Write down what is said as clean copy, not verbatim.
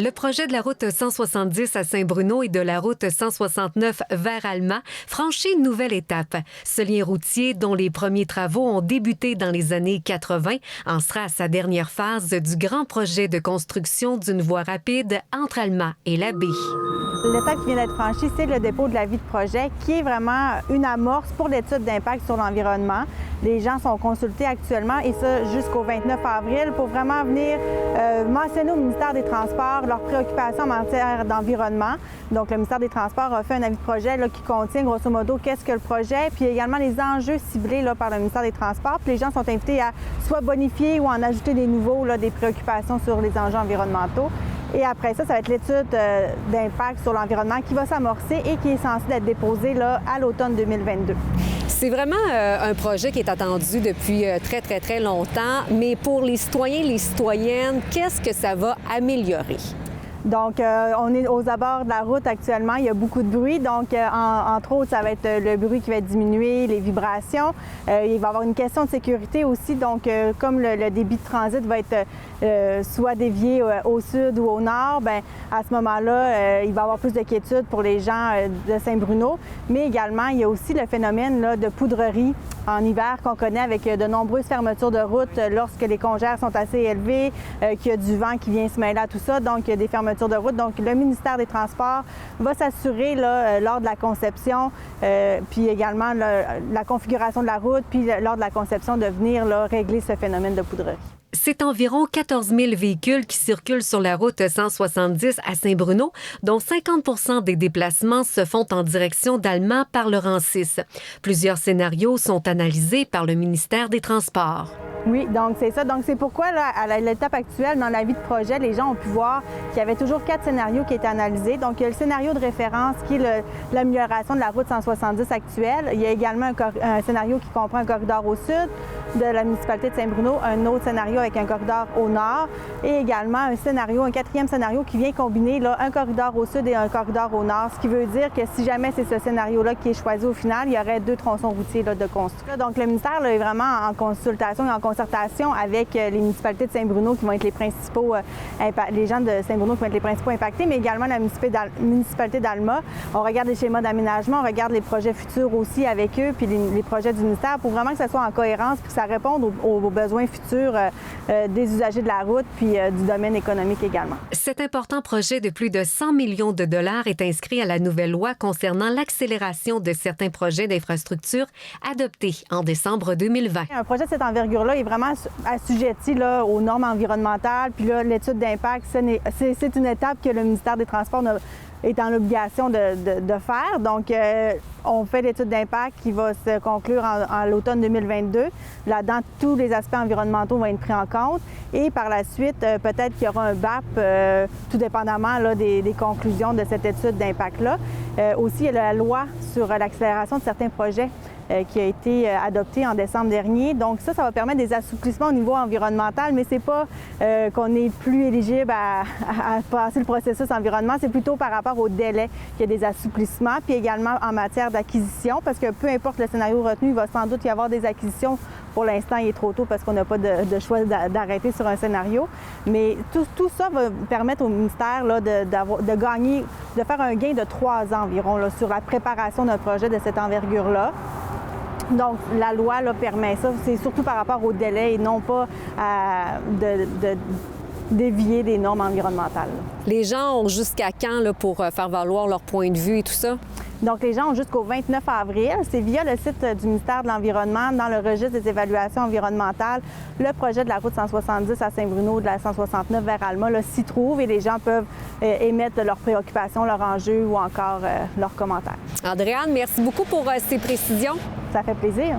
Le projet de la route 170 à Saint-Bruno et de la route 169 vers Alma franchit une nouvelle étape. Ce lien routier, dont les premiers travaux ont débuté dans les années 80, en sera à sa dernière phase du grand projet de construction d'une voie rapide entre Alma et la baie. L'étape qui vient d'être franchie, c'est le dépôt de l'avis de projet, qui est vraiment une amorce pour l'étude d'impact sur l'environnement. Les gens sont consultés actuellement, et ça jusqu'au 29 avril, pour vraiment venir mentionner au ministère des Transports leurs préoccupations en matière d'environnement. Donc, le ministère des Transports a fait un avis de projet là, qui contient, grosso modo, qu'est-ce que le projet, puis également les enjeux ciblés là, par le ministère des Transports. Puis les gens sont invités à soit bonifier ou en ajouter des nouveaux, là, des préoccupations sur les enjeux environnementaux. Et après ça, ça va être l'étude d'impact sur l'environnement qui va s'amorcer et qui est censée être déposée là, à l'automne 2022. C'est vraiment un projet qui est attendu depuis très longtemps. Mais pour les citoyens et les citoyennes, qu'est-ce que ça va améliorer? Donc, on est aux abords de la route actuellement. Il y a beaucoup de bruit. Donc, entre autres, ça va être le bruit qui va diminuer, les vibrations. Il va y avoir une question de sécurité aussi. Donc, comme le débit de transit va être soit dévié au sud ou au nord, bien, à ce moment-là, il va y avoir plus de quiétude pour les gens de Saint-Bruno. Mais également, il y a aussi le phénomène là, de poudrerie en hiver qu'on connaît avec de nombreuses fermetures de route lorsque les congères sont assez élevés, qu'il y a du vent qui vient se mêler à tout ça. Donc, il y a des fermetures de route. Donc, le ministère des Transports va s'assurer là, lors de la conception, puis également la configuration de la route, puis lors de la conception de venir là, régler ce phénomène de poudrerie. C'est environ 14 000 véhicules qui circulent sur la route 170 à Saint-Bruno, dont 50 des déplacements se font en direction d'Alma par le rang 6. Plusieurs scénarios sont analysés par le ministère des Transports. Oui, donc c'est ça. Donc c'est pourquoi, là, à l'étape actuelle, dans l'avis de projet, les gens ont pu voir qu'il y avait toujours 4 scénarios qui étaient analysés. Donc il y a le scénario de référence qui est l'amélioration de la route 170 actuelle. Il y a également un scénario qui comprend un corridor au sud de la municipalité de Saint-Bruno, un autre scénario avec un corridor au nord et également un 4e scénario qui vient combiner là, un corridor au sud et un corridor au nord, ce qui veut dire que si jamais c'est ce scénario-là qui est choisi au final, il y aurait 2 tronçons routiers là, de construire. Donc le ministère là, est vraiment en consultation et en concertation avec les municipalités de Saint-Bruno qui vont être les principaux, les gens de Saint-Bruno qui vont être les principaux impactés, mais également la municipalité d'Alma. On regarde les schémas d'aménagement, on regarde les projets futurs aussi avec eux, puis les projets du ministère pour vraiment que ça soit en cohérence puis que ça réponde aux besoins futurs des usagers de la route puis du domaine économique également. Cet important projet de plus de 100 millions de dollars est inscrit à la nouvelle loi concernant l'accélération de certains projets d'infrastructure adoptés en décembre 2020. Un projet de cette envergure-là est vraiment assujetti là, aux normes environnementales. Puis là, l'étude d'impact, c'est une étape que le ministère des Transports est en obligation de faire. Donc, on fait l'étude d'impact qui va se conclure en l'automne 2022. Là-dedans, tous les aspects environnementaux vont être pris en compte. Et par la suite, peut-être qu'il y aura un BAP, tout dépendamment là, des conclusions de cette étude d'impact-là. Aussi, il y a la loi sur l'accélération de certains projets qui a été adopté en décembre dernier. Donc ça va permettre des assouplissements au niveau environnemental, mais c'est pas qu'on est plus éligible à passer le processus environnement, c'est plutôt par rapport au délai qu'il y a des assouplissements, puis également en matière d'acquisition, parce que peu importe le scénario retenu, il va sans doute y avoir des acquisitions. Pour l'instant, il est trop tôt parce qu'on n'a pas de choix d'arrêter sur un scénario. Mais tout ça va permettre au ministère là, de gagner, de faire un gain de 3 ans environ là, sur la préparation d'un projet de cette envergure-là. Donc, la loi là, permet ça. C'est surtout par rapport au délai et non pas de dévier des normes environnementales. Les gens ont jusqu'à quand là, pour faire valoir leur point de vue et tout ça? Donc, les gens ont jusqu'au 29 avril. C'est via le site du ministère de l'Environnement, dans le registre des évaluations environnementales, le projet de la route 170 à Saint-Bruno, de la 169 vers Alma, s'y trouve et les gens peuvent émettre leurs préoccupations, leurs enjeux ou encore leurs commentaires. Andréane, merci beaucoup pour ces précisions. Ça fait plaisir.